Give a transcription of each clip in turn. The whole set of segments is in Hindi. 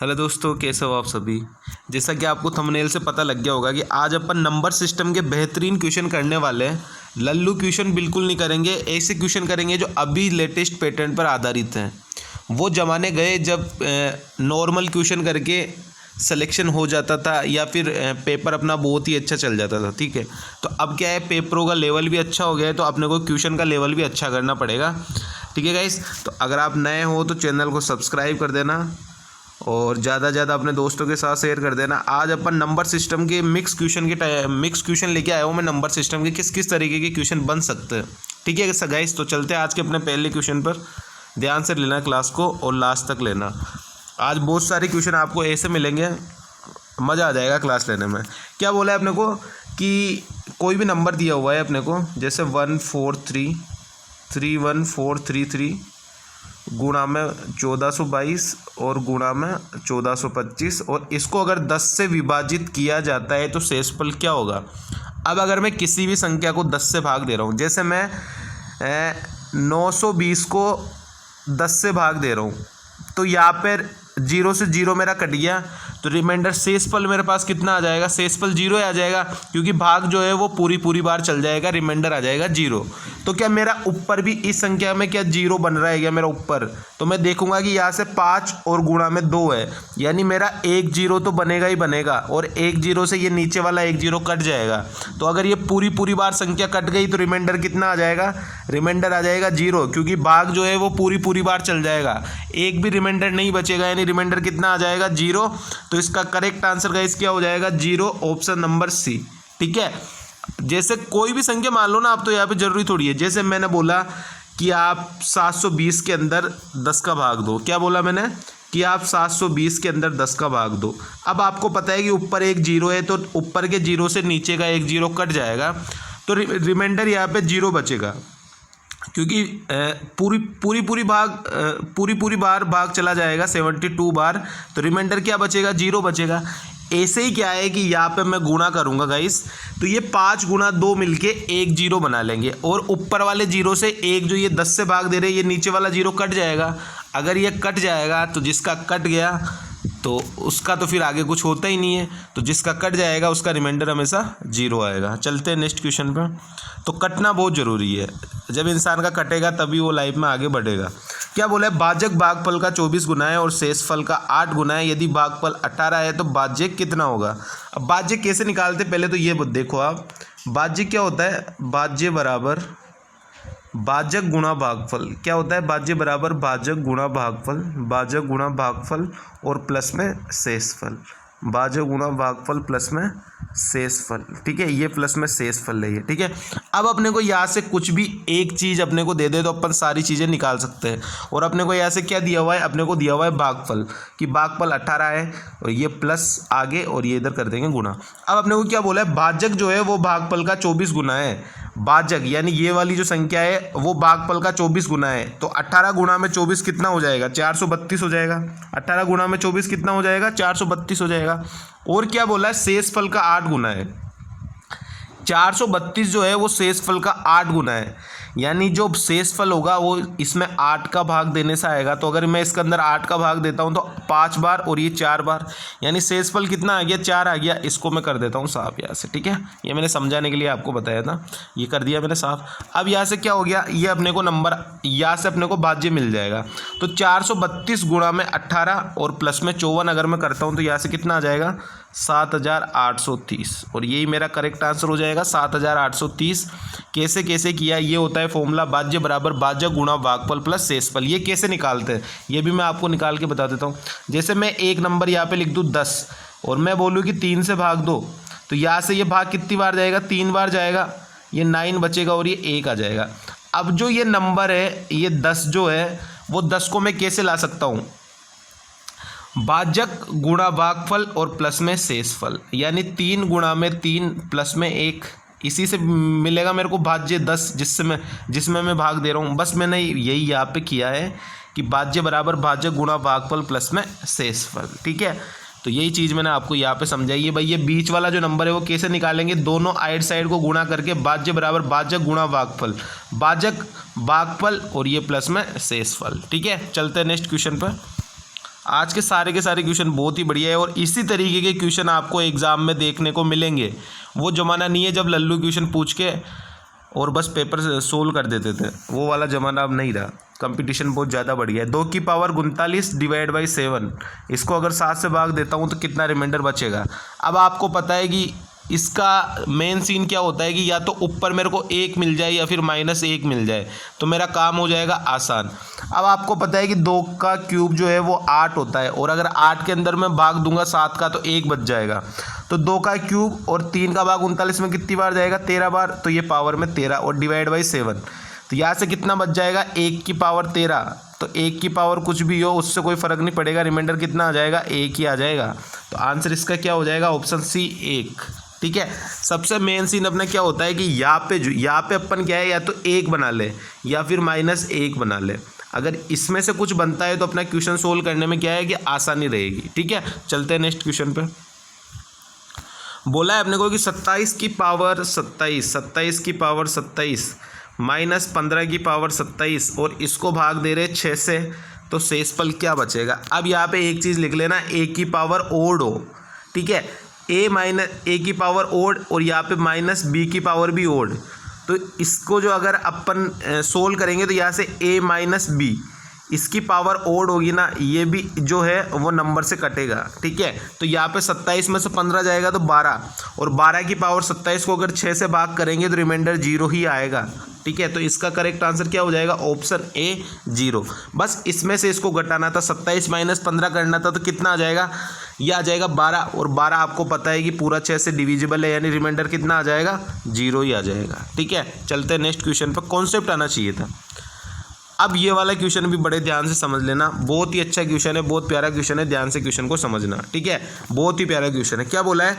हेलो दोस्तों, कैसे हो आप सभी। जैसा कि आपको थंबनेल से पता लग गया होगा कि आज अपन नंबर सिस्टम के बेहतरीन क्वेश्चन करने वाले हैं। लल्लू क्वेश्चन बिल्कुल नहीं करेंगे, ऐसे क्वेश्चन करेंगे जो अभी लेटेस्ट पैटर्न पर आधारित हैं। वो ज़माने गए जब नॉर्मल क्वेश्चन करके सिलेक्शन हो जाता था या फिर पेपर अपना बहुत ही अच्छा चल जाता था। ठीक है, तो अब क्या है, पेपरों का लेवल भी अच्छा हो गया है, तो अपने को क्वेश्चन का लेवल भी अच्छा करना पड़ेगा। ठीक है गाइस, तो अगर आप नए हो तो चैनल को सब्सक्राइब कर देना और ज़्यादा से ज़्यादा अपने दोस्तों के साथ शेयर कर देना। आज अपन नंबर सिस्टम के मिक्स क्वेश्चन लेके आया हूँ मैं। नंबर सिस्टम के किस किस तरीके के क्वेश्चन बन सकते हैं। ठीक है गाइस, तो चलते हैं आज के अपने पहले क्वेश्चन पर। ध्यान से लेना क्लास को और लास्ट तक लेना। आज बहुत सारे क्वेश्चन आपको ऐसे मिलेंगे, मज़ा आ जाएगा क्लास लेने में। क्या बोला है अपने को कि कोई भी नंबर दिया हुआ है अपने को, जैसे 1433143 गुणा में 1422 और गुणा में 1425, और इसको अगर 10 से विभाजित किया जाता है तो शेषफल क्या होगा। अब अगर मैं किसी भी संख्या को 10 से भाग दे रहा हूँ, जैसे मैं 920 को 10 से भाग दे रहा हूँ, तो यहाँ पर 0 से 0 मेरा कट गया, तो रिमाइंडर शेषफल मेरे पास कितना आ जाएगा। शेषफल 0 आ जाएगा, क्योंकि भाग जो है वो पूरी बार चल जाएगा, रिमाइंडर आ जाएगा 0। तो क्या मेरा ऊपर भी इस संख्या में क्या 0 बन रहा है क्या मेरा ऊपर। तो मैं देखूंगा कि यहाँ से 5 और गुणा में 2 है, यानी मेरा 1 0 तो बनेगा ही बनेगा, और 1 0 से ये नीचे वाला 1 0 कट जाएगा। तो अगर ये पूरी बार संख्या कट गई तो रिमाइंडर कितना आ जाएगा, रिमाइंडर आ जाएगा 0, क्योंकि भाग जो है वो पूरी बार चल जाएगा, एक भी रिमाइंडर नहीं बचेगा, यानी रिमाइंडर कितना आ जाएगा 0। तो इसका करेक्ट आंसर गाइस क्या हो जाएगा, 0, ऑप्शन नंबर सी। ठीक है, जैसे कोई भी संख्या मान लो ना आप, तो यहाँ पे जरूरी थोड़ी है। जैसे मैंने बोला कि आप 720 के अंदर 10 का भाग दो। क्या बोला मैंने कि आप 720 के अंदर 10 का भाग दो। अब आपको पता है कि ऊपर एक 0 है, तो ऊपर के 0 से नीचे का 1 0 कट जाएगा, तो रिमाइंडर यहाँ पे 0 बचेगा, क्योंकि पूरी बार भाग चला जाएगा 72 बार, तो रिमाइंडर क्या बचेगा, 0 बचेगा। ऐसे ही क्या है कि यहाँ पे मैं गुणा करूँगा गाइस, तो ये 5 गुणा 2 मिलके 1 0 बना लेंगे, और ऊपर वाले 0 से एक जो ये 10 से भाग दे रहे हैं, ये नीचे वाला 0 कट जाएगा। अगर ये कट जाएगा तो जिसका कट गया तो उसका तो फिर आगे कुछ होता ही नहीं है, तो जिसका कट जाएगा उसका रिमाइंडर हमेशा 0 आएगा। चलते हैं नेक्स्ट क्वेश्चन पर। तो कटना बहुत ज़रूरी है, जब इंसान का कटेगा तभी वो लाइफ में आगे बढ़ेगा। क्या बोला है, भाजक भागफल का 24 गुना है और शेषफल का 8 गुना है। यदि भागफल 18 है तो भाज्य कितना होगा। अब भाज्य कैसे निकालते, पहले तो ये देखो आप, भाज्य क्या होता है, भाज्य बराबर भाजक गुणा भागफल। क्या होता है, भाज्य बराबर भाजक गुणा भागफल, भाजक गुणा भागफल और प्लस में शेषफल, भाजक गुणा भागफल प्लस में शेषफल। ठीक है, ये प्लस में शेषफल है ये। ठीक है, अब अपने को यहाँ से कुछ भी एक चीज़ अपने को दे दे तो अपन सारी चीज़ें निकाल सकते हैं। और अपने को यहाँ से क्या दिया हुआ है, अपने को दिया हुआ है भागफल, कि भागफल 18 है, और ये प्लस आगे और ये इधर कर देंगे गुणा। अब अपने को क्या बोला है, भाजक जो है वो भागफल का 24 गुना है। भाजक यानी ये वाली जो संख्या है वो भागफल का 24 गुना है, तो 18 गुणा में 24 कितना हो जाएगा, 432 हो जाएगा। 18 गुणा में 24 कितना हो जाएगा, 432 हो जाएगा। और क्या बोला है, शेषफल का 8 गुना है। 432 जो है वो शेषफल का 8 गुना है, यानी जो शेषफल होगा वो इसमें 8 का भाग देने से आएगा। तो अगर मैं इसके अंदर 8 का भाग देता हूँ तो 5 बार और ये 4 बार, यानी शेषफल कितना आ गया, 4 आ गया। इसको मैं कर देता हूँ साफ यहाँ से। ठीक है, ये मैंने समझाने के लिए आपको बताया था, ये कर दिया मैंने साफ। अब यहाँ से क्या हो गया, ये अपने को नंबर यहाँ से अपने को भाज्य मिल जाएगा। तो 432 गुणा में 18 और प्लस में 54 अगर मैं करता हूँ तो यहाँ से कितना आ जाएगा, 7830, और यही मेरा करेक्ट आंसर हो जाएगा 7830। कैसे कैसे किया, ये होता है फॉर्मूला भाज्य बराबर भाजक गुणा भागफल प्लस शेषफल। ये कैसे निकालते हैं ये भी मैं आपको निकाल के बता देता हूँ। जैसे मैं एक नंबर यहाँ पे लिख दूँ 10, और मैं बोलूँ कि 3 से भाग दो, तो यहाँ से ये भाग कितनी बार जाएगा, 3 बार जाएगा, ये 9 बचेगा और ये 1 आ जाएगा। अब जो ये नंबर है, ये 10 जो है वो 10 को मैं कैसे ला सकता हूँ, भाजक गुणा भागफल और प्लस में शेषफल, यानी 3 गुणा में 3 प्लस में 1, इसी से मिलेगा मेरे को भाज्य 10, जिसमें मैं भाग दे रहा हूँ। बस मैंने यही यहाँ पे किया है कि भाज्य बराबर भाजक गुणा भागफल प्लस में शेषफल। ठीक है, तो यही चीज़ मैंने आपको यहाँ पे समझाई है। भाई ये बीच वाला जो नंबर है वो कैसे निकालेंगे, दोनों आइड साइड को गुणा करके भाज्य बराबर भाजक गुणा भागफल, भाजक भागफल और ये प्लस में शेषफल। ठीक है, चलते हैं नेक्स्ट क्वेश्चन पर। आज के सारे क्वेश्चन बहुत ही बढ़िया है और इसी तरीके के क्वेश्चन आपको एग्ज़ाम में देखने को मिलेंगे। वो ज़माना नहीं है जब लल्लू क्वेश्चन पूछ के और बस पेपर सोल्व कर देते थे, वो वाला ज़माना अब नहीं रहा। कंपटीशन बहुत ज़्यादा बढ़ गया है। 2 की पावर 39 डिवाइड बाई 7, इसको अगर 7 से भाग देता हूँ तो कितना रिमाइंडर बचेगा। अब आपको पता है कि इसका मेन सीन क्या होता है कि या तो ऊपर मेरे को 1 मिल जाए या फिर -1 मिल जाए, तो मेरा काम हो जाएगा आसान। अब आपको पता है कि 2 का क्यूब जो है वो 8 होता है और अगर 8 के अंदर मैं भाग दूंगा 7 का तो 1 बच जाएगा। तो 2 का क्यूब और 3 का भाग 39 में कितनी बार जाएगा, 13 बार, तो ये पावर में 13 और डिवाइड बाई 7, तो यहाँ से कितना बच जाएगा 1 की पावर 13। तो 1 की पावर कुछ भी हो उससे कोई फ़र्क नहीं पड़ेगा, रिमाइंडर कितना आ जाएगा 1 ही आ जाएगा। तो आंसर इसका क्या हो जाएगा, ऑप्शन सी 1। ठीक है। सबसे मेन सीन अपना क्या होता है कि यहाँ पे अपन क्या है, या तो 1 बना ले या फिर -1 बना ले। अगर इसमें से कुछ बनता है तो अपना क्वेश्चन सोल्व करने में क्या है कि आसानी रहेगी। ठीक है, चलते हैं नेक्स्ट क्वेश्चन पे। बोला है अपने को कि 27 की पावर 27 की पावर 27 -15 की पावर 27 और इसको भाग दे रहे 6 से, तो शेषफल क्या बचेगा। अब यहाँ पे एक चीज़ लिख लेना, a की पावर ओड हो। ठीक है, a की पावर ओड और यहाँ पे -b की पावर भी ओड, तो इसको जो अगर अपन सोल्व करेंगे तो यहाँ से a - b, इसकी पावर ओड होगी ना, ये भी जो है वो नंबर से कटेगा। ठीक है, तो यहाँ पे 27 में से 15 जाएगा तो 12, और 12 की पावर 27 को अगर 6 से भाग करेंगे तो रिमाइंडर 0 ही आएगा। ठीक है, तो इसका करेक्ट आंसर क्या हो जाएगा, ऑप्शन ए 0। बस इसमें से इसको घटाना था, 27 - 15 करना था, तो कितना आ जाएगा, ये आ जाएगा 12, और 12 आपको पता है कि पूरा 6 से डिविजिबल है, यानी रिमाइंडर कितना आ जाएगा, 0 ही आ जाएगा। ठीक है, चलते हैं नेक्स्ट क्वेश्चन पर। कॉन्सेप्ट आना चाहिए था। अब ये वाला क्वेश्चन भी बड़े ध्यान से समझ लेना, बहुत ही अच्छा क्वेश्चन है, बहुत प्यारा क्वेश्चन है, ध्यान से क्वेश्चन को समझना। ठीक है, बहुत ही प्यारा क्वेश्चन है। क्या बोला है,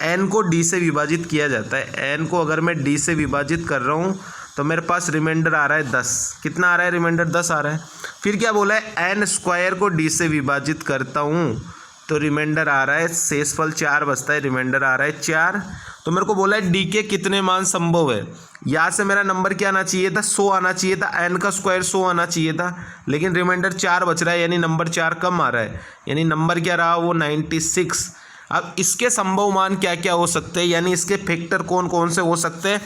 n को d से विभाजित किया जाता है। n को अगर मैं d से विभाजित कर रहा हूँ तो मेरे पास रिमाइंडर आ रहा है 10। कितना आ रहा है, रिमाइंडर 10 आ रहा है। फिर क्या बोला है, n² को d से विभाजित करता हूँ तो रिमाइंडर आ रहा है, शेषफल 4 बचता है, रिमाइंडर आ रहा है 4। तो मेरे को बोला है d के कितने मान संभव है। यहाँ से मेरा नंबर क्या आना चाहिए था, 100 आना चाहिए था, n का स्क्वायर 100 आना चाहिए था, लेकिन रिमाइंडर 4 बच रहा है, यानी नंबर 4 कम आ रहा है, यानी नंबर क्या रहा वो 96। अब इसके संभव मान क्या क्या हो सकते हैं, यानी इसके फैक्टर कौन कौन से हो सकते हैं,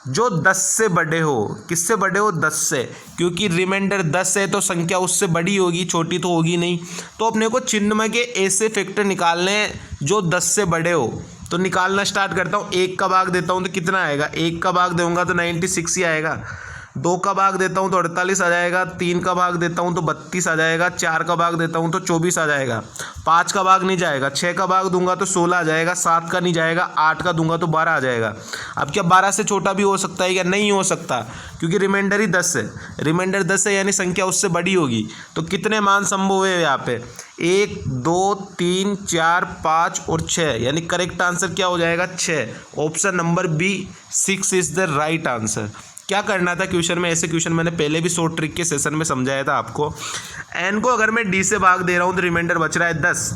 जो 10 से बड़े हो। किससे बड़े हो, 10 से, क्योंकि रिमाइंडर 10 है तो संख्या उससे बड़ी होगी, छोटी तो होगी नहीं। तो अपने को चिन्ह के ऐसे फैक्टर निकालने हैं जो 10 से बड़े हो। तो निकालना स्टार्ट करता हूँ। 1 का भाग देता हूँ तो कितना आएगा, 1 का भाग दूंगा तो 96 ही आएगा। 2 का भाग देता हूँ तो 48 आ जाएगा। 3 का भाग देता हूँ तो 32 आ जाएगा। 4 का भाग देता हूँ तो 24 आ जाएगा। 5 का भाग नहीं जाएगा। 6 का भाग दूंगा तो 16 आ जाएगा। 7 का नहीं जाएगा। 8 का दूंगा तो 12 आ जाएगा। अब क्या 12 से छोटा भी हो सकता है क्या, नहीं हो सकता, क्योंकि रिमाइंडर ही 10 है। रिमाइंडर 10 है यानी संख्या उससे बड़ी होगी। तो कितने मान संभव है यहाँ पे, 1 2 3 4 5 और 6, यानी करेक्ट आंसर क्या हो जाएगा, 6। Option number B 6 is the right answer. क्या करना था क्वेश्चन में, ऐसे क्वेश्चन मैंने पहले भी शॉर्ट ट्रिक के सेशन में समझाया था आपको। n को अगर मैं d से भाग दे रहा हूँ तो रिमाइंडर बच रहा है 10।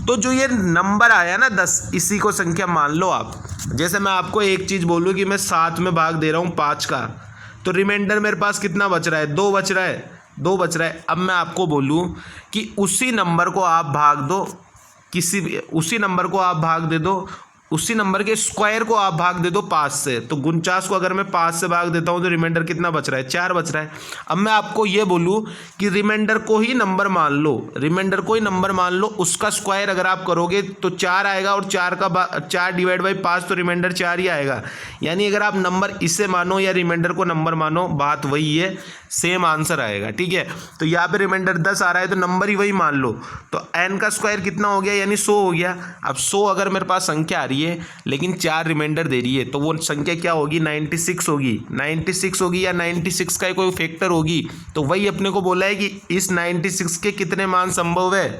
तो जो ये नंबर आया ना 10, इसी को संख्या मान लो आप। जैसे मैं आपको एक चीज़ बोलूँ कि मैं 7 में भाग दे रहा हूँ 5 का, तो रिमाइंडर मेरे पास कितना बच रहा है, 2 बच रहा है, 2 बच रहा है। अब मैं आपको बोलूँ कि उसी नंबर को आप भाग दो, उसी नंबर को आप भाग दे दो, उसी नंबर के स्क्वायर को आप भाग दे दो 5 से। तो 49 को अगर मैं 5 से भाग देता हूं तो रिमाइंडर कितना बच रहा है, 4 बच रहा है। अब मैं आपको ये बोलूं कि रिमाइंडर को ही नंबर मान लो, रिमाइंडर को ही नंबर मान लो, उसका स्क्वायर अगर आप करोगे तो 4 आएगा, और 4 डिवाइड बाई 5 तो रिमाइंडर 4 ही आएगा। यानी अगर आप नंबर इसे मानो या रिमाइंडर को नंबर मानो, बात वही है, सेम आंसर आएगा। ठीक है, तो यहाँ पे रिमाइंडर 10 आ रहा है तो नंबर ही वही मान लो। तो n का स्क्वायर कितना हो गया, यानी 100 हो गया। अब 100 अगर मेरे पास संख्या आ रही है लेकिन 4 रिमाइंडर दे रही है, तो वो संख्या क्या होगी, 96 होगी। 96 होगी या 96 का कोई फैक्टर होगी। तो वही अपने को बोला है कि इस 96 के कितने मान संभव है।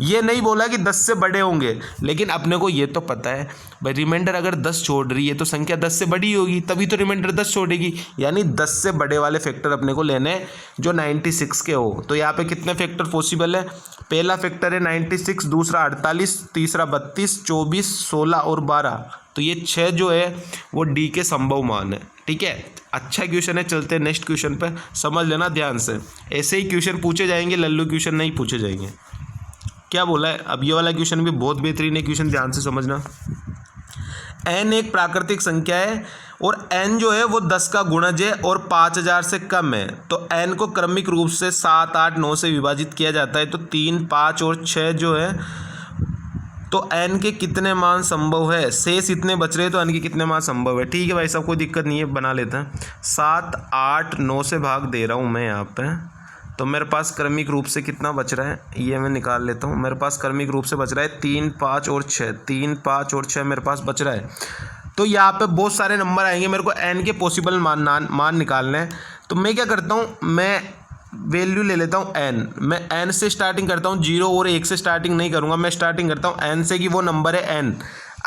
ये नहीं बोला कि 10 से बड़े होंगे, लेकिन अपने को ये तो पता है भाई रिमाइंडर अगर 10 छोड़ रही है तो संख्या 10 से बड़ी होगी, तभी तो रिमाइंडर 10 छोड़ेगी। यानी 10 से बड़े वाले फैक्टर अपने को लेने हैं जो 96 के हो। तो यहाँ पे कितने फैक्टर पॉसिबल है, पहला फैक्टर है 96, दूसरा 48, तीसरा 32, 24, 16 और 12। तो ये 6 जो है वो डी के संभव मान है। ठीक है, अच्छा क्वेश्चन है। चलते हैं नेक्स्ट क्वेश्चन पे, समझ लेना ध्यान से। ऐसे ही क्वेश्चन पूछे जाएंगे, लल्लू क्वेश्चन नहीं पूछे जाएंगे। क्या बोला है, अब ये वाला क्वेश्चन भी बहुत बेहतरीन है क्वेश्चन, ध्यान से समझना। n एक प्राकृतिक संख्या है और n जो है वो 10 का गुणज है और 5000 से कम है, तो n को क्रमिक रूप से 7, 8, 9 से विभाजित किया जाता है, तो 3, 5 और 6 जो है, तो n के कितने मान संभव है, शेष इतने बच रहे हैं, तो n के कितने मान संभव है। ठीक है भाई साहब, कोई दिक्कत नहीं है, बना लेते हैं। 7, 8, 9 से भाग दे रहा हूँ मैं यहाँ पे, तो मेरे पास क्रमिक रूप से कितना बच रहा है, ये मैं निकाल लेता हूँ। मेरे पास क्रमिक रूप से बच रहा है 3, 5 और 6, 3, 5 और 6 मेरे पास बच रहा है। तो यहाँ पे बहुत सारे नंबर आएंगे, मेरे को n के पॉसिबल मान निकालने हैं। तो मैं क्या करता हूँ, मैं वैल्यू ले लेता हूँ n, मैं n से स्टार्टिंग करता हूँ, 0 और 1 से स्टार्टिंग नहीं करूँगा, मैं स्टार्टिंग करता हूँ n से कि वो नंबर है n।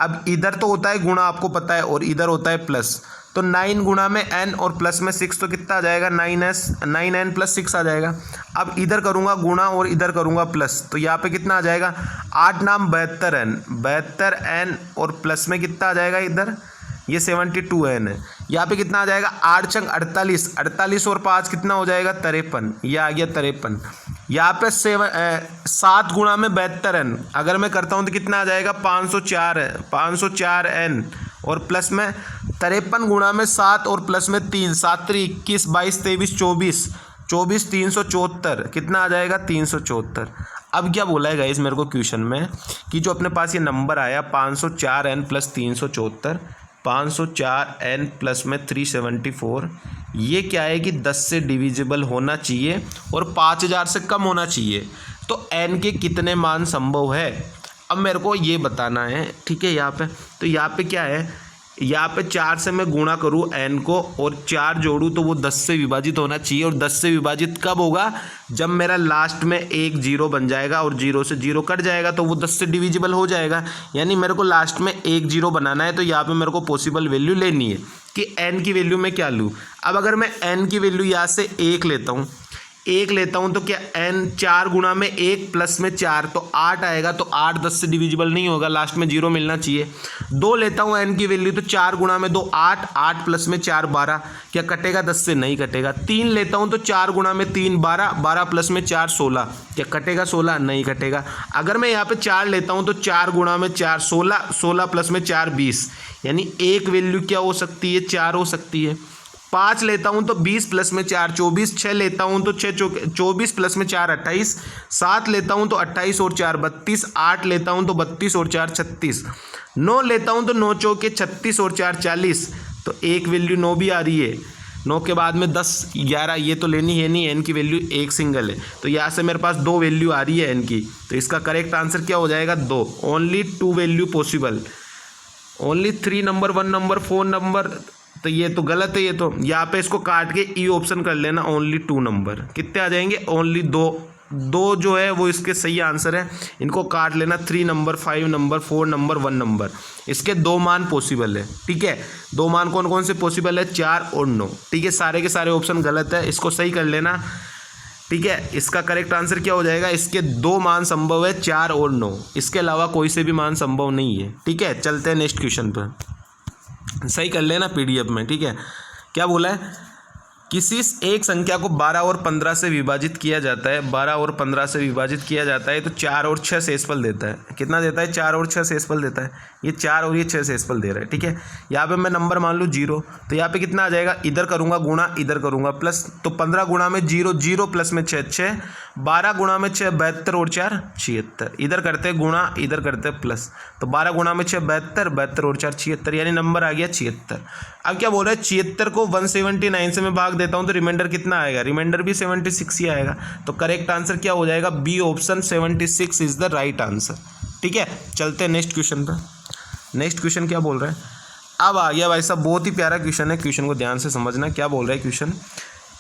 अब इधर तो होता है गुणा, आपको पता है, और इधर होता है प्लस, तो 9 गुणा में n और प्लस में 6, तो कितना आ जाएगा, 9n प्लस 6 आ जाएगा। अब इधर करूँगा गुणा और इधर करूँगा प्लस, तो यहाँ पे कितना आ जाएगा, 8 नाम 72n, 72n और प्लस में कितना आ जाएगा इधर, ये 72n है। यहाँ पे कितना आ जाएगा, 8 छंग 48, 48 और 5 कितना हो जाएगा, 53, ये आ गया 53। यहाँ पे 7 गुणा में 72n, अगर मैं करता हूँ तो कितना आ जाएगा, 504 है, 504n और प्लस में 53 गुणा में 7 और प्लस में 3, 7 3 21, 22 23 24, 24 374, कितना आ जाएगा, 374। अब क्या बोला है गाइस मेरे को क्वेश्चन में, कि जो अपने पास ये नंबर आया 504n प्लस 374, 504n प्लस में 374, ये क्या है कि 10 से डिविजिबल होना चाहिए और 5000 से कम होना चाहिए। तो n के कितने मान संभव है, अब मेरे को ये बताना है। ठीक है, यहाँ पे तो यहाँ पे क्या है, यहाँ पे 4 से मैं गुणा करूँ n को और 4 जोड़ूँ, तो वो 10 से विभाजित होना चाहिए। और 10 से विभाजित कब होगा, जब मेरा लास्ट में एक 0 बन जाएगा और 0 से 0 कट जाएगा, तो वो 10 से डिविजिबल हो जाएगा। यानी मेरे को लास्ट में एक 0 बनाना है, तो यहाँ पे मेरे को पॉसिबल वैल्यू लेनी है कि n की वैल्यू मैं क्या लूँ। अब अगर मैं n की वैल्यू यहाँ से 1 लेता हूँ, 1 लेता हूँ, तो क्या n 4 गुणा में 1 प्लस में 4, तो 8 आएगा, तो 8 10 से डिविजिबल नहीं होगा, लास्ट में 0 मिलना चाहिए। 2 लेता हूँ n की वैल्यू, तो 4 गुणा में 2 8, 8 प्लस में 4 12, क्या कटेगा, 10 से नहीं कटेगा। 3 लेता हूँ, तो 4 गुणा में 3 12, 12 प्लस में 4 16, क्या कटेगा, 16 नहीं कटेगा। अगर मैं यहाँ पे 4 लेता हूँ, तो 4 गुणा में 4 16, 16 प्लस में 4 20, यानी एक वैल्यू क्या हो सकती है, 4 हो सकती है। 5 लेता हूँ तो 20 प्लस में 4 24, 6 लेता हूँ तो 6 24 प्लस में 4 28, 7 लेता हूँ तो 28 और 4 32, 8 लेता हूँ तो 32 और 4 36, 9 लेता हूँ तो 9 चौके 36 और 4 40, तो एक वैल्यू 9 भी आ रही है। 9 के बाद में 10 11, ये तो लेनी है नहीं, n की वैल्यू एक सिंगल है, तो यहाँ से मेरे पास 2 वैल्यू आ रही है n की, तो इसका करेक्ट आंसर क्या हो जाएगा, 2। Only 2 value possible, only 3 number 1 number 4 number, तो ये तो गलत है। ये तो यहाँ पे इसको काट के ई ऑप्शन कर लेना, ओनली 2 नंबर कितने आ जाएंगे, ओनली 2 जो है वो इसके सही आंसर है। इनको काट लेना, 3 नंबर 5 नंबर 4 नंबर 1 नंबर, इसके 2 मान पॉसिबल है। ठीक है, 2 मान कौन कौन से पॉसिबल है, 4 और 9। ठीक है, सारे के सारे ऑप्शन गलत है, इसको सही कर लेना। ठीक है, इसका करेक्ट आंसर क्या हो जाएगा, इसके 2 मान संभव है, 4 और 9, इसके अलावा कोई से भी मान संभव नहीं है। ठीक है, चलते हैं नेक्स्ट क्वेश्चन पर, सही कर लेना पीडीएफ में। ठीक है, क्या बोला है, किसी एक संख्या को 12 और 15 से विभाजित किया जाता है, 12 और 15 से विभाजित किया जाता है, तो 4 और 6 शेषफल देता है। कितना देता है, 4 और 6 शेषफल देता है। ये 4 और ये 6 शेषफल दे रहा है। ठीक है, यहाँ पे मैं नंबर मान लूँ 0, तो यहाँ पे कितना आ जाएगा, इधर करूँगा गुणा, इधर करूँगा प्लस, तो 15 गुणा में 0 0 प्लस में 6 6, 12 गुणा में 6 72 और 4 76, इधर करते गुणा, इधर करते प्लस, तो 12 गुणा में 6 72, 72 और 4 76, यानी नंबर आ गया 76। अब क्या बोल रहा है, 76 को 179 से मैं भाग देता हूँ तो रिमाइंडर कितना आएगा, रिमाइंडर भी 76 ही आएगा। तो करेक्ट आंसर क्या हो जाएगा, B option 76 is the right answer. ठीक है, चलते हैं नेक्स्ट क्वेश्चन पर। नेक्स्ट क्वेश्चन क्या बोल रहा है, अब आ गया भाई साहब, बहुत ही प्यारा क्वेश्चन है, क्वेश्चन को ध्यान से समझना। क्या बोल रहा है क्वेश्चन,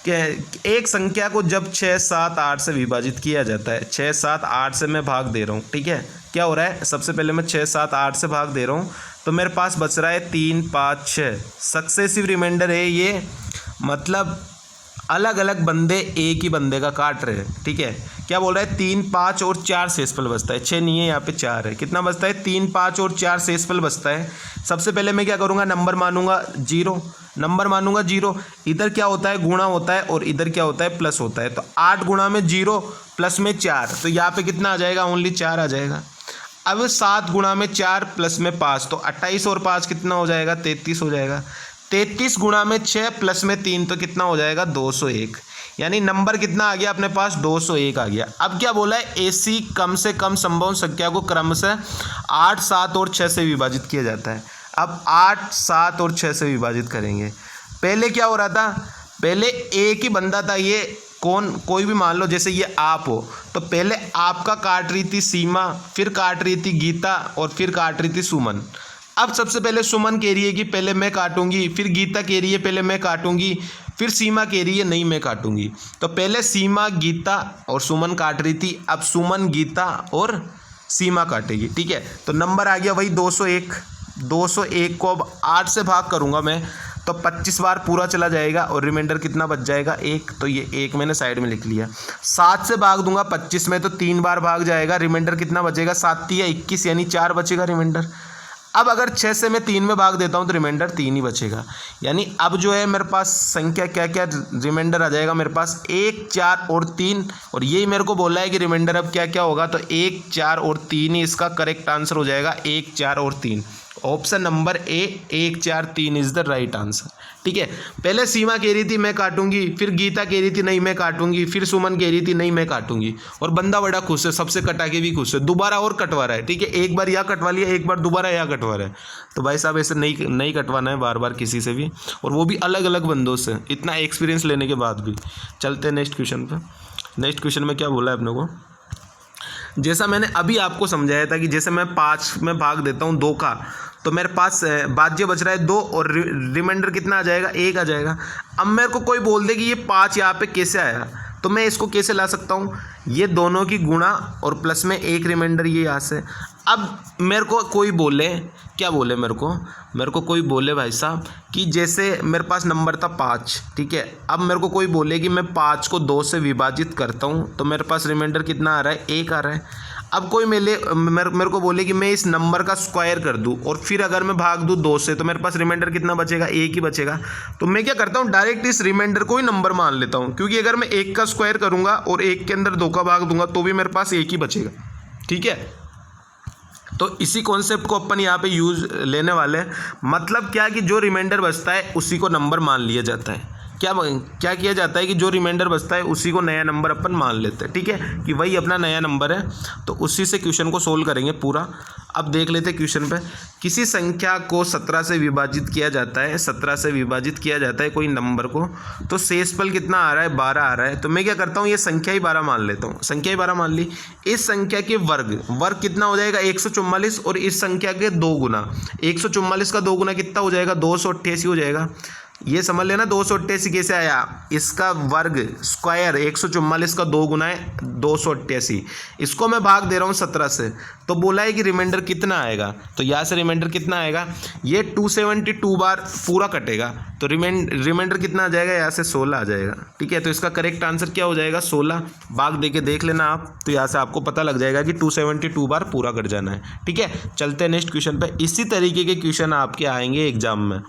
कि एक संख्या को जब 6 7 8 से विभाजित किया जाता है, 6 7 8 से मैं भाग दे रहा हूँ। ठीक है, क्या हो रहा है, सबसे पहले मैं 6 7 8 से भाग दे रहा हूँ, तो मेरे पास बच रहा है 3 5 6, सक्सेसिव रिमाइंडर है ये, मतलब अलग अलग बंदे एक ही बंदे का काट रहे हैं, ठीक है। क्या बोल रहा है, 3, 5 और 4 शेषफल बचता है, 6 नहीं है यहाँ पे 4 है। कितना बचता है, 3, 5 और 4 शेषफल बचता है। सबसे पहले मैं क्या करूँगा, नंबर मानूंगा 0, नंबर मानूंगा 0। इधर क्या होता है, गुणा होता है, और इधर क्या होता है, प्लस होता है। तो 8 गुणा में 0 प्लस में 4, तो यहाँ पे कितना आ जाएगा, ओनली 4 आ जाएगा। अब 7 गुणा में 4 प्लस में 5, तो 28 और 5 कितना हो जाएगा, 33 हो जाएगा। 33 गुणा में 6 प्लस में 3, तो कितना हो जाएगा, 201। यानी नंबर कितना आ गया अपने पास, 201 आ गया। अब क्या बोला है, ऐसी कम से कम संभव संख्या को क्रमशः 8, 7 और 6 से विभाजित किया जाता है। अब 8, 7 और 6 से विभाजित करेंगे। पहले क्या हो रहा था, पहले एक ही बंदा था, ये कोई भी मान लो, जैसे ये आप हो, तो पहले आपका काट रही थी सीमा, फिर काट रही थी गीता, और फिर काट रही थी सुमन। अब सबसे पहले सुमन कह रही है कि पहले मैं काटूंगी, फिर गीता कह रही है पहले मैं काटूंगी, फिर सीमा कह रही है नहीं मैं काटूंगी। तो पहले सीमा, गीता और सुमन काट रही थी, अब सुमन, गीता और सीमा काटेगी, ठीक है। तो नंबर आ गया वही 201। 201 को अब 8 से भाग करूंगा मैं, तो 25 बार पूरा चला जाएगा, और रिमाइंडर कितना बच जाएगा, 1। तो ये 1 मैंने साइड में लिख लिया। 7 से भाग दूंगा 25 में, तो 3 बार भाग जाएगा, रिमाइंडर कितना बचेगा, 7 या 21, यानी 4 बचेगा रिमाइंडर। अब अगर 6 से मैं 3 में भाग देता हूँ तो रिमाइंडर 3 ही बचेगा। यानी अब जो है मेरे पास संख्या क्या क्या रिमाइंडर आ जाएगा मेरे पास, 1, 4 और 3, और यही मेरे को बोला है कि रिमाइंडर अब क्या क्या होगा, तो 1, 4 और 3 ही इसका करेक्ट आंसर हो जाएगा। 1, 4 और 3, option number A, 1, 4, 3 is the right answer, ठीक है। पहले सीमा कह रही थी मैं काटूंगी, फिर गीता कह रही थी नहीं मैं काटूंगी, फिर सुमन कह रही थी नहीं मैं काटूंगी, और बंदा बड़ा खुश है, सबसे कटा के भी खुश है, दोबारा और कटवा रहा है, ठीक है। एक बार यहाँ कटवा लिया, एक बार दोबारा यहाँ कटवा रहा है। तो भाई साहब ऐसे नहीं कटवाना है बार बार किसी से भी, और वो भी अलग अलग बंदों से, इतना एक्सपीरियंस लेने के बाद भी। चलते हैं नेक्स्ट क्वेश्चन पर। नेक्स्ट क्वेश्चन में क्या बोला है अपने को, जैसा मैंने अभी आपको समझाया था कि जैसे मैं 5 में भाग देता हूँ 2 का, तो मेरे पास बाज्य बच रहा है 2, और रिमाइंडर कितना आ जाएगा, 1 आ जाएगा। अब मेरे को कोई बोल दे कि ये 5 यहाँ पे कैसे आया, तो मैं इसको कैसे ला सकता हूँ, ये दोनों की गुणा और प्लस में 1 रिमाइंडर, ये यहाँ से। अब मेरे को कोई बोले, क्या बोले मेरे को कोई बोले भाई साहब कि जैसे मेरे पास नंबर था 5, ठीक है। अब मेरे को कोई बोले कि मैं 5 को 2 से विभाजित करता हूँ, तो मेरे पास रिमाइंडर कितना आ रहा है, 1 आ रहा है। अब कोई मेरे को बोले कि मैं इस नंबर का स्क्वायर कर दूं, और फिर अगर मैं भाग दूं 2 से, तो मेरे पास रिमाइंडर कितना बचेगा, 1 ही बचेगा। तो मैं क्या करता हूं, डायरेक्ट इस रिमाइंडर को ही नंबर मान लेता हूं, क्योंकि अगर मैं 1 का स्क्वायर करूंगा और 1 के अंदर 2 का भाग दूंगा तो भी मेरे पास 1 ही बचेगा, ठीक है। तो इसी कॉन्सेप्ट को अपन यहाँ पे यूज लेने वाले हैं। मतलब क्या कि जो रिमाइंडर बचता है उसी को नंबर मान लिया जाता है। क्या किया जाता है कि जो रिमाइंडर बचता है उसी को नया नंबर अपन मान लेते हैं, ठीक है, कि वही अपना नया नंबर है। तो उसी से क्वेश्चन को सोल्व करेंगे पूरा। अब देख लेते हैं क्वेश्चन पे। किसी संख्या को 17 से विभाजित किया जाता है, 17 से विभाजित किया जाता है कोई नंबर को, तो शेषफल कितना आ रहा है, 12 आ रहा है। तो मैं क्या करता हूँ, ये संख्या ही 12 मान लेता हूँ। संख्या ही 12 मान ली। इस संख्या के वर्ग कितना हो जाएगा, 144, और इस संख्या के 2 गुना, 144 का 2 गुना कितना हो जाएगा, 288 हो जाएगा। ये समझ लेना 288 कैसे आया, इसका वर्ग स्क्वायर 144 का 2 गुना है 288, इसको मैं भाग दे रहा हूँ 17 से, तो बोला है कि रिमाइंडर कितना आएगा। तो यहाँ से रिमाइंडर कितना आएगा, ये 272 बार पूरा कटेगा, तो रिमाइंडर कितना आ जाएगा, यहाँ से 16 आ जाएगा, ठीक है। तो इसका करेक्ट आंसर क्या हो जाएगा, 16। भाग दे के देख लेना आप, तो यहाँ से आपको पता लग जाएगा कि 272 बार पूरा कट जाना है, ठीक है। चलते हैं नेक्स्ट क्वेश्चन पे। इसी तरीके के क्वेश्चन आपके आएंगे एग्जाम में,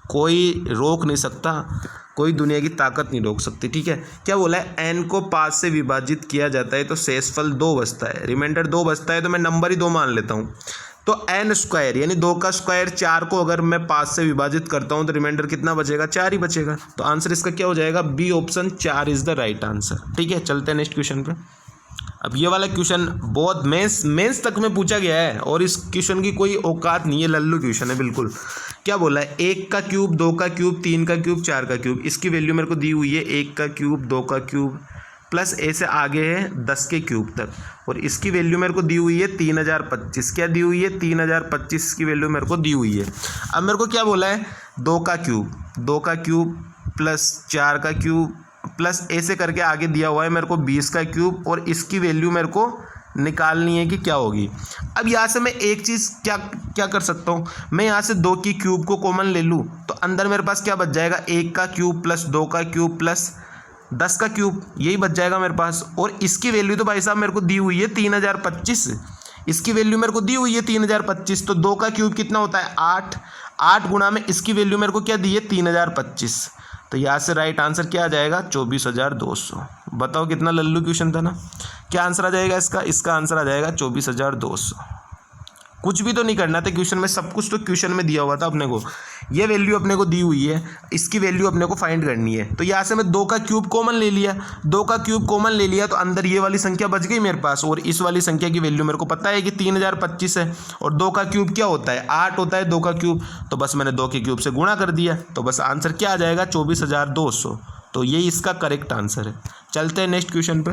कोई रोक नहीं सकता, कोई दुनिया की ताकत नहीं रोक सकती, ठीक है। क्या बोला है, n को 5 से विभाजित किया जाता है तो शेषफल 2 बचता है, रिमाइंडर 2 बचता है, तो मैं नंबर ही 2 मान लेता हूँ। तो n स्क्वायर यानी 2 का स्क्वायर 4 को अगर मैं 5 से विभाजित करता हूँ तो रिमाइंडर कितना बचेगा, 4 ही बचेगा। तो आंसर इसका क्या हो जाएगा, B option 4 is the right answer, ठीक है। चलते हैं नेक्स्ट क्वेश्चन पे। अब ये वाला क्वेश्चन बहुत मेंस तक में पूछा गया है, और इस क्वेश्चन की कोई औकात नहीं है, लल्लू क्वेश्चन है बिल्कुल। क्या बोला है, 1 का क्यूब, 2 का क्यूब, 3 का क्यूब, 4 का क्यूब। इसकी वैल्यू मेरे को दी हुई है 1 का क्यूब, 2 का क्यूब, प्लस ऐसे आगे है 10 के क्यूब तक, और इसकी वैल्यू मेरे को दी हुई है 3025। क्या दी हुई है, 3025 की वैल्यू मेरे को दी हुई है। अब मेरे को क्या बोला है, 2 का क्यूब प्लस 4 का क्यूब प्लस ऐसे करके आगे दिया हुआ है मेरे को 20 का क्यूब, और इसकी वैल्यू मेरे को निकालनी है कि क्या होगी। अब यहाँ से मैं एक चीज़ क्या कर सकता हूँ, मैं यहाँ से 2 की क्यूब को कॉमन ले लूँ, तो अंदर मेरे पास क्या बच जाएगा, 1 का क्यूब प्लस 2 का क्यूब प्लस 10 का क्यूब यही बच जाएगा मेरे पास। और इसकी वैल्यू तो भाई साहब मेरे को दी हुई है 3025, इसकी वैल्यू मेरे को दी हुई है 3025, तो 2 का क्यूब कितना होता है 8, 8 गुणा में इसकी वैल्यू मेरे को क्या दी है 3025, तो यहाँ से राइट आंसर क्या आ जाएगा 24200। बताओ कितना लल्लू क्वेश्चन था ना। क्या आंसर आ जाएगा इसका, इसका आंसर आ जाएगा 24200। कुछ भी तो नहीं करना था क्वेश्चन में, सब कुछ तो क्वेश्चन में दिया हुआ था अपने को। ये वैल्यू अपने को दी हुई है, इसकी वैल्यू अपने को फाइंड करनी है। तो यहाँ से मैं 2 का क्यूब कॉमन ले लिया, 2 का क्यूब कॉमन ले लिया तो अंदर ये वाली संख्या बच गई मेरे पास, और इस वाली संख्या की वैल्यू मेरे को पता है कि 3025 है, और 2 का क्यूब क्या होता है 8 होता है 2 का क्यूब, तो बस मैंने 2 के क्यूब से गुणा कर दिया, तो बस आंसर क्या आ जाएगा 24200। तो ये इसका करेक्ट आंसर है। चलते हैं नेक्स्ट क्वेश्चन पे।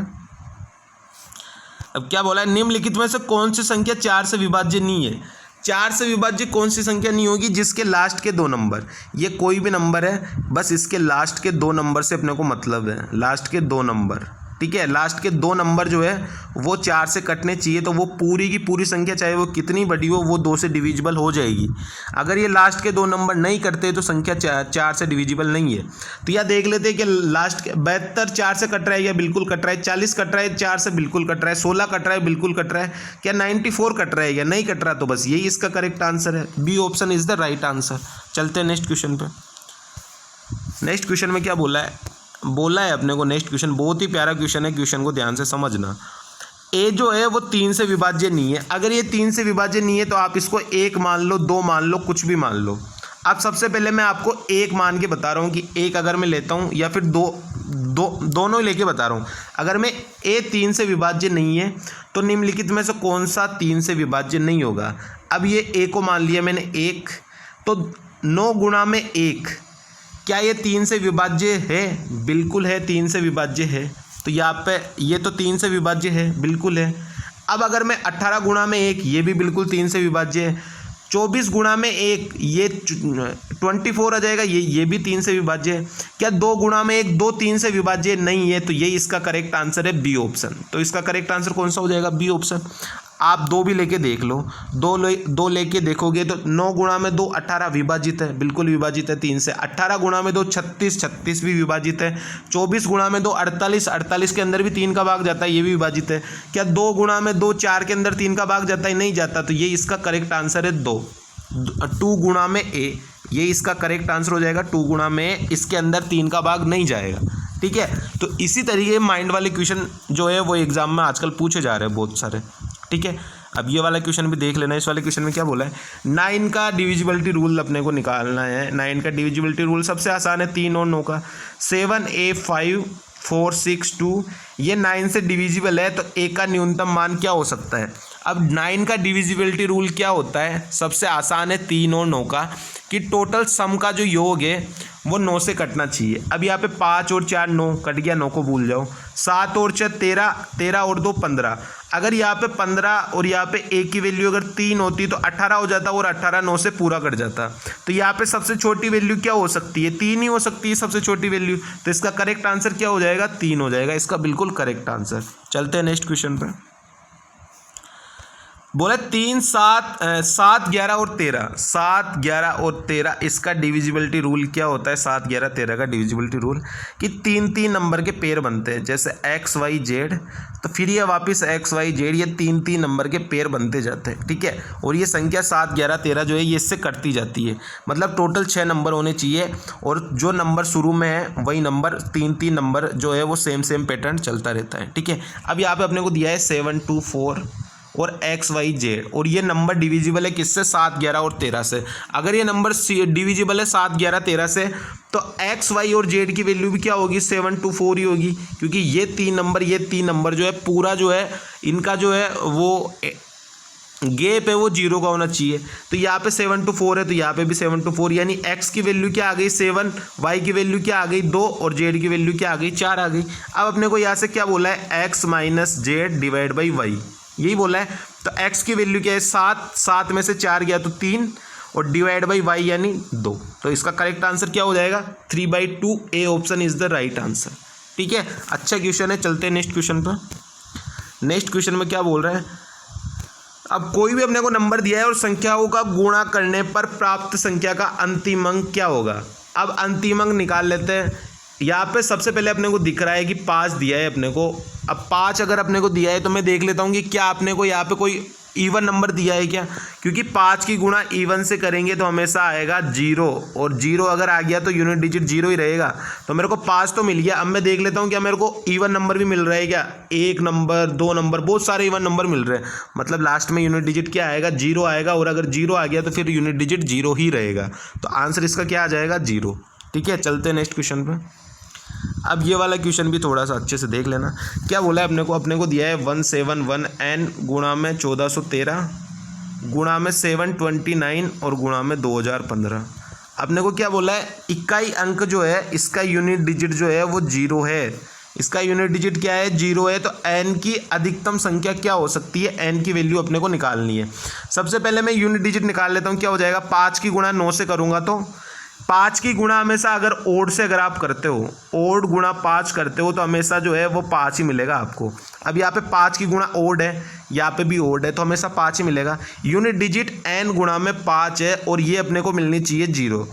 अब क्या बोला है, निम्नलिखित में से कौन सी संख्या 4 से विभाज्य नहीं है। 4 से विभाज्य कौन सी संख्या नहीं होगी, जिसके लास्ट के 2 नंबर, ये कोई भी नंबर है, बस इसके लास्ट के 2 नंबर से अपने को मतलब है, लास्ट के 2 नंबर, ठीक है। लास्ट के 2 नंबर जो है वो 4 से कटने चाहिए, तो वो पूरी की पूरी संख्या चाहे वो कितनी बड़ी हो वो 2 से डिविजिबल हो जाएगी। अगर ये लास्ट के 2 नंबर नहीं करते तो संख्या 4 से डिविजिबल नहीं है। तो यह देख लेते हैं कि लास्ट के 72 4 से कट रहा है या बिल्कुल कट रहा है, 40 कट रहा है 4 से बिल्कुल कट रहा है, 16 कट रहा है बिल्कुल कट रहा है, क्या 94 कट रहा है या नहीं कट रहा, तो बस यही इसका करेक्ट आंसर है। B option is the right answer. चलते हैं नेक्स्ट क्वेश्चन पे। नेक्स्ट क्वेश्चन में क्या बोला है अपने को, नेक्स्ट क्वेश्चन बहुत ही प्यारा क्वेश्चन है, क्वेश्चन को ध्यान से समझना। ए जो है वो 3 से विभाज्य नहीं है। अगर ये 3 से विभाज्य नहीं है तो आप इसको 1 मान लो, 2 मान लो, कुछ भी मान लो। अब सबसे पहले मैं आपको 1 मान के बता रहा हूँ कि 1 अगर मैं लेता हूँ या फिर दोनों ही लेके बता रहा हूँ। अगर मैं ए 3 से विभाज्य नहीं है तो निम्नलिखित में से कौन सा 3 से विभाज्य नहीं होगा। अब ये ए को मान लिया मैंने 1, तो 9 गुणा में 1, क्या ये 3 से विभाज्य है? बिल्कुल है, 3 से विभाज्य है। तो यहाँ पे ये तो 3 से विभाज्य है, बिल्कुल है। अब अगर मैं 18 गुणा में 1, ये भी बिल्कुल 3 से विभाज्य है। 24 गुणा में 1, ये 24 आ जाएगा, ये भी 3 से विभाज्य है। क्या 2 गुणा में 1, 2 3 से विभाज्य नहीं है, तो ये इसका करेक्ट आंसर है बी ऑप्शन। तो इसका करेक्ट आंसर कौन सा हो जाएगा? B option. आप 2 भी लेके देख लो, 2 लेके देखोगे तो 9 गुणा में 2 18 विभाजित है, बिल्कुल विभाजित है 3 से। 18 गुणा में 2 36, 36 भी विभाजित है। 24 गुणा में 2 48, 48 के अंदर भी 3 का भाग जाता है, ये भी विभाजित है। क्या 2 गुणा में 2 4 के अंदर 3 का भाग जाता है? नहीं जाता, तो ये इसका करेक्ट आंसर है 2 गुणा में ए, ये इसका करेक्ट आंसर हो जाएगा 2 गुणा में, इसके अंदर 3 का भाग नहीं जाएगा, ठीक है। तो इसी तरीके माइंड वाले क्वेश्चन जो है वो एग्जाम में आजकल पूछे जा रहे हैं बहुत सारे, ठीक है। अब ये वाला क्वेश्चन भी देख लेना। इस वाले क्वेश्चन में क्या बोला है, 9 का डिविजिबिलिटी रूल अपने को निकालना है। 9 का डिविजिबिलिटी रूल सबसे आसान है, 3 और 9 का। 7 A 5 4 6 2, ये 9 से डिविजिबल है, तो ए का न्यूनतम मान क्या हो सकता है। अब 9 का डिविजिबिलिटी रूल क्या होता है, सबसे आसान है 3 और 9 का, कि टोटल सम का जो योग है वो 9 से कटना चाहिए। अब यहाँ पे 5 और 4 9 कट गया, 9 को भूल जाओ। 7 और 4 13, 13 और 2 15। अगर यहाँ पे 15 और यहाँ पे ए की वैल्यू अगर 3 होती तो 18 हो जाता, और 18 9 से पूरा कट जाता। तो यहाँ पे सबसे छोटी वैल्यू क्या हो सकती है, 3 ही हो सकती है सबसे छोटी वैल्यू। तो इसका करेक्ट आंसर क्या हो जाएगा, 3 हो जाएगा, इसका बिल्कुल करेक्ट आंसर। चलते हैं नेक्स्ट क्वेश्चन पर। बोले 3 7 7 11 और 13, 7 11 और 13, इसका डिविजिबिलिटी रूल क्या होता है। 7 11 13 का डिविजिबिलिटी रूल कि 3 नंबर के पेयर बनते हैं, जैसे x y z, तो फिर ये वापस x y z, ये 3 नंबर के पेयर बनते जाते हैं, ठीक है। और ये संख्या 7 11 13 जो है ये इससे कटती जाती है, मतलब टोटल 6 नंबर होने चाहिए, और जो नंबर शुरू में है वही नंबर 3 नंबर जो है वो सेम पैटर्न चलता रहता है, ठीक है। अब यहाँ पे अपने को दिया है 7 2 4 और x y z, और ये नंबर डिविजिबल है किससे, 7 11 और 13 से। अगर ये नंबर डिविजिबल है 7 11 13 से, तो x y और z की वैल्यू भी क्या होगी, 7 2 4 ही होगी, क्योंकि ये 3 नंबर जो है पूरा जो है इनका जो है वो गैप है वो 0 का होना चाहिए। तो यहाँ पे 7 2 4 है, तो यहाँ पे भी 7 2 4, यानी x की वैल्यू क्या आ गई 7, y की वैल्यू क्या आ गई 2, और z की वैल्यू क्या आ गई 4 आ गई। अब अपने को यहाँ से क्या बोला है, x minus Z divide by Y, यही बोला है। तो x की वैल्यू क्या है 7, 7 में से 4 गया तो 3, और डिवाइड बाई y यानी 2। तो इसका करेक्ट आंसर क्या हो जाएगा, 3/2, A option is the right answer, ठीक है। अच्छा क्वेश्चन है, चलते हैं नेक्स्ट क्वेश्चन पर। नेक्स्ट क्वेश्चन में क्या बोल रहा है, अब कोई भी अपने को नंबर दिया है और संख्याओं का गुणा करने पर प्राप्त संख्या का अंतिम अंक क्या होगा। अब अंतिम अंक निकाल लेते हैं। यहाँ पे सबसे पहले अपने को दिख रहा है कि 5 दिया है अपने को। अब 5 अगर अपने को दिया है तो मैं देख लेता हूँ कि क्या अपने को यहाँ पे कोई इवन नंबर दिया है क्या, क्योंकि 5 की गुणा इवन से करेंगे तो हमेशा आएगा 0, और 0 अगर आ गया तो यूनिट डिजिट 0 ही रहेगा। तो मेरे को 5 तो मिल गया। अब मैं देख लेता हूँ क्या मेरे को इवन नंबर भी मिल रहा है क्या, 1 नंबर 2 नंबर बहुत सारे इवन नंबर मिल रहे हैं। मतलब लास्ट में यूनिट डिजिट क्या आएगा, 0 आएगा, और अगर 0 आ गया तो फिर यूनिट डिजिट 0 ही रहेगा। तो आंसर इसका क्या आ जाएगा, 0। ठीक है, चलते हैं नेक्स्ट क्वेश्चन पे। अब ये वाला क्वेश्चन भी थोड़ा सा अच्छे से देख लेना। क्या बोला है अपने को दिया है 171n गुणा में 1413 गुणा में 729 और गुणा में 2015। अपने को क्या बोला है, इकाई अंक जो है इसका यूनिट डिजिट जो है वो 0 है। इसका यूनिट डिजिट क्या है, 0 है। तो n की अधिकतम संख्या क्या हो सकती है, n की वैल्यू अपने को निकालनी है। सबसे पहले मैं यूनिट डिजिट निकाल लेता हूँ। क्या हो जाएगा, 5 की गुणा 9 से करूँगा तो 5 की गुणा हमेशा अगर ओड से अगर आप करते हो, ओड गुणा 5 करते हो तो हमेशा जो है वो 5 ही मिलेगा आपको। अब यहाँ पे 5 की गुणा ओड है, यहाँ पे भी ओड है, तो हमेशा 5 ही मिलेगा। यूनिट डिजिट n गुणा में 5 है और ये अपने को मिलनी चाहिए 0।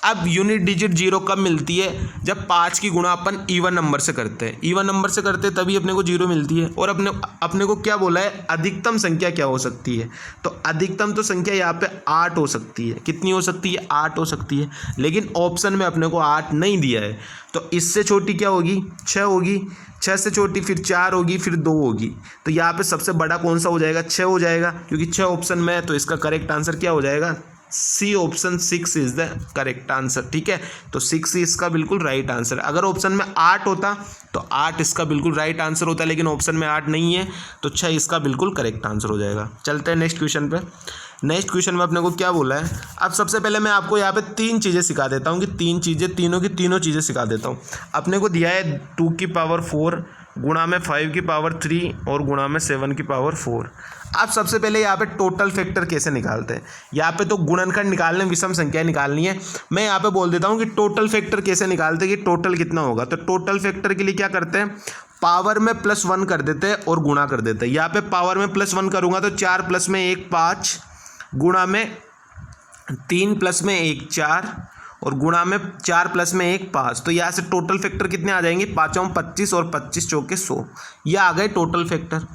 अब यूनिट डिजिट 0 कब मिलती है, जब 5 की गुणा अपन इवन नंबर से करते हैं। इवन नंबर से करते हैं तभी अपने को 0 मिलती है। और अपने को क्या बोला है, अधिकतम संख्या क्या हो सकती है, तो अधिकतम तो संख्या यहाँ पे 8 हो सकती है। कितनी हो सकती है, 8 हो सकती है। लेकिन ऑप्शन में अपने को 8 नहीं दिया है, तो इससे छोटी क्या होगी, 6 होगी। 6 से छोटी फिर 4 होगी, फिर 2 होगी। तो यहाँ पे सबसे बड़ा कौन सा हो जाएगा, 6 हो जाएगा, क्योंकि 6 ऑप्शन में है। तो इसका करेक्ट आंसर क्या हो जाएगा, C option 6 is the correct answer. ठीक है, तो 6 इसका बिल्कुल राइट आंसर। अगर ऑप्शन में 8 होता तो 8 इसका बिल्कुल राइट आंसर होता, लेकिन ऑप्शन में 8 नहीं है तो 6 इसका बिल्कुल करेक्ट आंसर हो जाएगा। चलते हैं नेक्स्ट क्वेश्चन पे। नेक्स्ट क्वेश्चन में अपने को क्या बोला है। अब सबसे पहले मैं आपको यहाँ पे 3 चीज़ें सिखा देता हूँ कि 3 चीज़ें, तीनों की तीनों चीज़ें सिखा देता हूँ। अपने को दिया है 2 की पावर 4 गुणा में 5 की पावर 3 और गुणा में 7 की पावर 4। अब सबसे पहले यहाँ पे टोटल फैक्टर कैसे निकालते हैं। यहाँ पे तो गुणनखंड निकालने, विषम संख्या निकालनी है। मैं यहाँ पे बोल देता हूँ कि टोटल फैक्टर कैसे निकालते हैं, कि टोटल कितना होगा। तो टोटल फैक्टर के लिए क्या करते हैं, पावर में +1 कर देते हैं और गुणा कर देते हैं। यहाँ पे पावर में +1 करूँगा तो 4 + में 1 5 गुणा में 3 + में 1 4 और गुणा में 4 + में 1 5। तो यहाँ से टोटल फैक्टर कितने आ जाएंगे, 5 25 और 25 चौके 100। ये आ गए टोटल फैक्टर।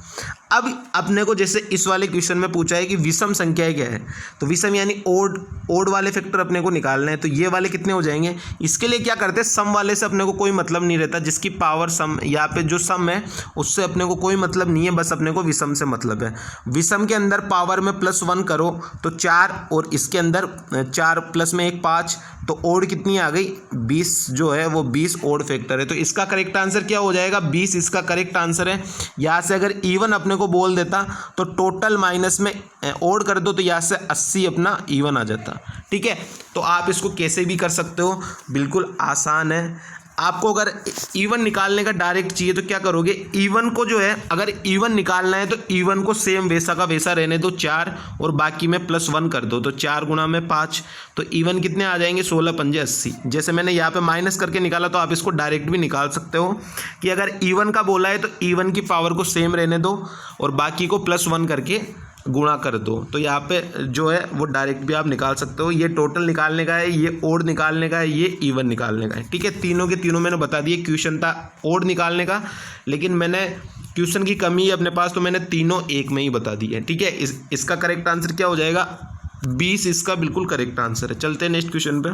अब अपने को जैसे इस वाले क्वेश्चन में पूछा है कि विषम संख्याएं क्या है, तो विषम यानी ओड वाले फैक्टर अपने को निकालना है। तो ये वाले कितने हो जाएंगे, इसके लिए क्या करते हैं, सम वाले से अपने को कोई मतलब नहीं रहता। जिसकी पावर सम, यहाँ पे जो सम है उससे अपने को कोई मतलब नहीं है, बस अपने को विषम से मतलब है। विषम के अंदर पावर में +1 करो तो 4 और इसके अंदर 4 + में 1 5, तो ओड कितनी आ गई, 20 जो है वो 20 ओड फैक्टर है। तो इसका करेक्ट आंसर क्या हो जाएगा, 20 इसका करेक्ट आंसर है। यहाँ से अगर इवन अपने को बोल देता तो टोटल माइनस में ओड कर दो तो यहाँ से 80 अपना इवन आ जाता। ठीक है, तो आप इसको कैसे भी कर सकते हो, बिल्कुल आसान है। आपको अगर इवन निकालने का डायरेक्ट चाहिए तो क्या करोगे, इवन को जो है अगर इवन निकालना है तो इवन को सेम वैसा का वैसा रहने दो 4 और बाकी में +1 कर दो। तो 4 गुणा में 5, तो इवन कितने आ जाएंगे, 16 पंजे 80। जैसे मैंने यहाँ पे माइनस करके निकाला तो आप इसको डायरेक्ट भी निकाल सकते हो कि अगर इवन का बोला है तो इवन की पावर को सेम रहने दो और बाकी को +1 करके गुणा कर दो। तो यहाँ पे जो है वो डायरेक्ट भी आप निकाल सकते हो। ये टोटल निकालने का है, ये ओड निकालने का है, ये इवन निकालने का है। ठीक है, तीनों के तीनों मैंने बता दिए। क्वेश्चन था ओड निकालने का, लेकिन मैंने क्वेश्चन की कमी है अपने पास तो मैंने तीनों एक में ही बता दी है। ठीक है, इसका करेक्ट आंसर क्या हो जाएगा, 20 इसका बिल्कुल करेक्ट आंसर है। चलते हैं नेक्स्ट क्वेश्चन पे।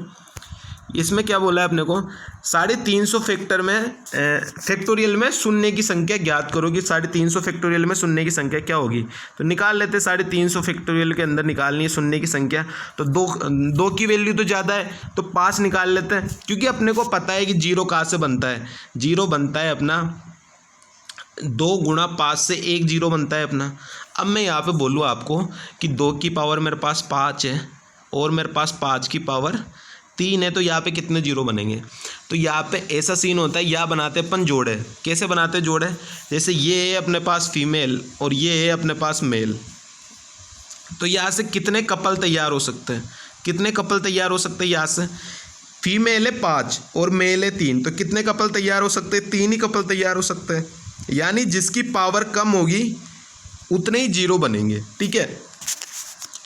इसमें क्या बोला है अपने को, 350 फैक्टर में फैक्टोरियल में शून्य की संख्या ज्ञात करो कि 350 फैक्टोरियल में शून्य की संख्या क्या होगी। तो निकाल लेते, 350 फैक्टोरियल के अंदर निकालनी है शून्य की संख्या। तो दो की वैल्यू तो ज़्यादा है तो 5 निकाल लेते हैं, क्योंकि अपने को पता है कि 0 कहाँ से बनता है, 0 बनता है अपना 2 गुणा 5 से 1 0 बनता है अपना। अब मैं यहाँ पे बोलूँ आपको कि 2 की पावर मेरे पास 5 है और मेरे पास 5 की पावर 3 है, तो यहाँ पे कितने 0 बनेंगे। तो यहाँ पे ऐसा सीन होता है, यहाँ बनाते हैं अपन जोड़े। कैसे बनाते हैं जोड़े, जैसे ये है अपने पास फीमेल और ये है अपने पास मेल। तो यहाँ से कितने कपल तैयार हो सकते हैं, कितने कपल तैयार हो सकते हैं। यहाँ से फीमेल है 5 और मेल है 3, तो कितने कपल तैयार हो सकते हैं, 3 ही कपल तैयार हो सकते हैं। यानी जिसकी पावर कम होगी उतने ही 0 बनेंगे। ठीक है,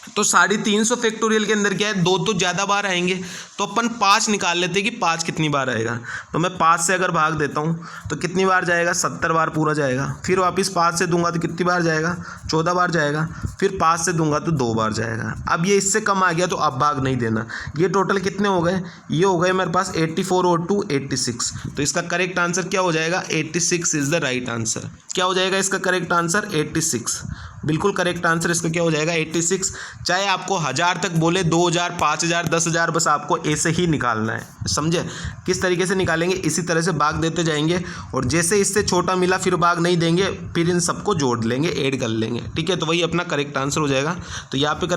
तो 350 फैक्टोरियल के अंदर क्या है, 2 तो ज़्यादा बार आएंगे, तो तो अपन 5 निकाल लेते कि 5 कितनी बार आएगा। तो मैं 5 से अगर भाग देता हूँ तो कितनी बार जाएगा, 70 बार पूरा जाएगा। फिर वापस 5 से दूंगा तो कितनी बार जाएगा, 14 बार जाएगा। फिर 5 से दूंगा तो 2 बार जाएगा। अब ये इससे कम आ गया तो अब भाग नहीं देना। ये टोटल कितने हो गए, ये हो गए मेरे पास 84 और 2 86। तो इसका करेक्ट आंसर क्या हो जाएगा, 86 इज़ द राइट आंसर। क्या हो जाएगा इसका करेक्ट आंसर, 86। बिल्कुल करेक्ट आंसर इसका क्या हो जाएगा, 86। चाहे आपको 1000 तक बोले, 2000, 5000, 10,000, बस आपको ऐसे ही निकालना है। समझे किस तरीके से निकालेंगे, इसी तरह से भाग देते जाएंगे और जैसे इससे छोटा मिला फिर भाग नहीं देंगे, फिर इन सबको जोड़ लेंगे, ऐड कर लेंगे। ठीक है, तो वही अपना करेक्ट आंसर हो जाएगा। तो यहाँ पे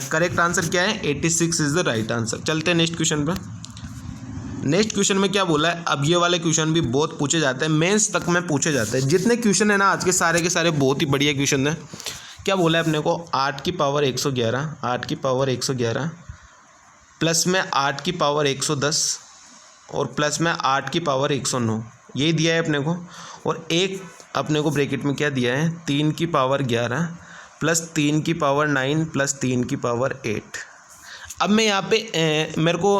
करेक्ट आंसर क्या है, 86 इज़ द राइट आंसर। चलते हैं नेक्स्ट क्वेश्चन पर। नेक्स्ट क्वेश्चन में क्या बोला है, अब ये वाले क्वेश्चन भी बहुत पूछे जाते हैं, मेंस तक में पूछे जाते हैं। जितने क्वेश्चन है ना आज के सारे बहुत ही बढ़िया क्वेश्चन है। क्या बोला है अपने को, 8 की पावर 111, 8 की पावर 111 प्लस में 8 की पावर 110 और प्लस में 8 की पावर 109, यही दिया है अपने को। और एक अपने को ब्रैकेट में क्या दिया है, 3 की पावर 11 प्लस 3 की पावर 9 प्लस 3 की पावर 8। अब मैं यहाँ पे मेरे को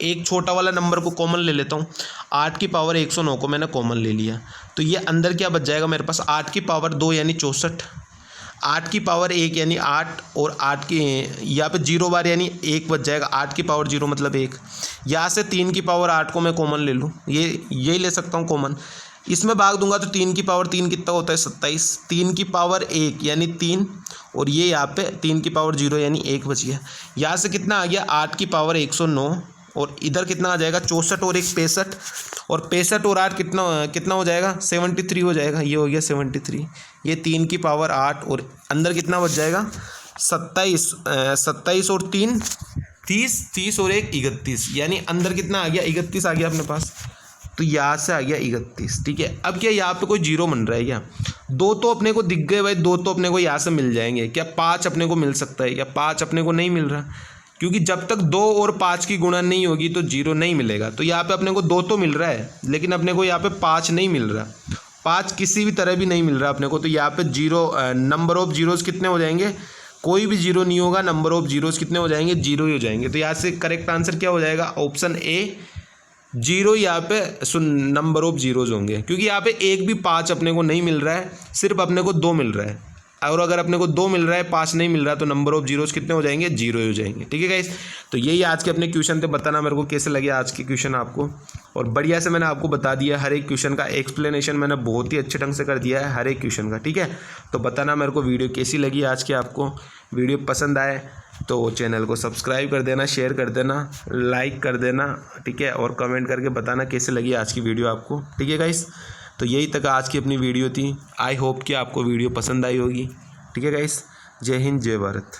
एक छोटा वाला नंबर को कॉमन ले लेता हूँ। 8 की पावर 109 को मैंने कॉमन ले लिया, तो ये अंदर क्या बच जाएगा मेरे पास, 8 की पावर 2 यानी 64, 8 की पावर 1 यानी 8 और 8 की यहाँ पे 0 बार यानी 1 बच जाएगा। 8 की पावर 0 मतलब 1। यहाँ से 3 की पावर 8 को मैं कॉमन ले लूँ, यही ले सकता हूँ कॉमन। इसमें भाग दूंगा तो 3 की पावर 3 कितना होता है, 27। 3 की पावर 1 यानी 3 और ये यहाँ पे 3 की पावर 0 यानी 1 बच गया। यहाँ से कितना आ गया, 8 की पावर 109 और इधर कितना आ जाएगा, 64 और 1 65 और 65 और 8 कितना हो जाएगा, 73 हो जाएगा। ये हो गया 73। ये 3 की पावर 8 और अंदर कितना बच जाएगा, 27 और 3 30 और 1 31, यानी अंदर कितना आ गया, 31 आ गया अपने पास। तो यहाँ से आ गया 31। ठीक है, अब क्या यहाँ पे कोई 0 बन रहा है क्या, 2 तो अपने को दिख गए भाई, 2 तो अपने को यहाँ से मिल जाएंगे। क्या 5 अपने को मिल सकता है क्या, 5 अपने को नहीं मिल रहा, क्योंकि जब तक 2 और 5 की गुणा नहीं होगी तो 0 नहीं मिलेगा। तो यहाँ पे अपने को 2 तो मिल रहा है, लेकिन अपने को यहाँ पे 5 नहीं मिल रहा, 5 किसी भी तरह भी नहीं मिल रहा अपने को। तो यहाँ पे 0 नंबर ऑफ जीरोज़ कितने हो जाएंगे, कोई भी 0 नहीं होगा, नंबर ऑफ जीरोज़ कितने हो जाएंगे, 0 ही हो जाएंगे। तो यहाँ से करेक्ट आंसर क्या हो जाएगा, ऑप्शन ए 0 यहाँ पे नंबर ऑफ जीरोज़ होंगे, क्योंकि यहाँ पे एक भी 5 अपने को नहीं मिल रहा है, सिर्फ अपने को 2 मिल रहा है। और अगर अपने को 2 मिल रहा है, 5 नहीं मिल रहा है, तो नंबर ऑफ जीरोज़ कितने हो जाएंगे, 0 हो जाएंगे। ठीक है गाइस, तो यही आज के अपने क्वेश्चन थे। बताना मेरे को कैसे लगे आज के क्वेश्चन आपको, और बढ़िया से मैंने आपको बता दिया, हर एक क्वेश्चन का एक्सप्लेनेशन मैंने बहुत ही अच्छे ढंग से कर दिया है हर एक क्वेश्चन का। ठीक है, तो बताना मेरे को वीडियो कैसी लगी आज की। आपको वीडियो पसंद आए तो चैनल को सब्सक्राइब कर देना, शेयर कर देना, लाइक कर देना। ठीक है, और कमेंट करके बताना कैसे लगी आज की वीडियो आपको। ठीक है गाइस, तो यही तक आज की अपनी वीडियो थी। आई होप कि आपको वीडियो पसंद आई होगी। ठीक है गाइस, जय हिंद जय भारत।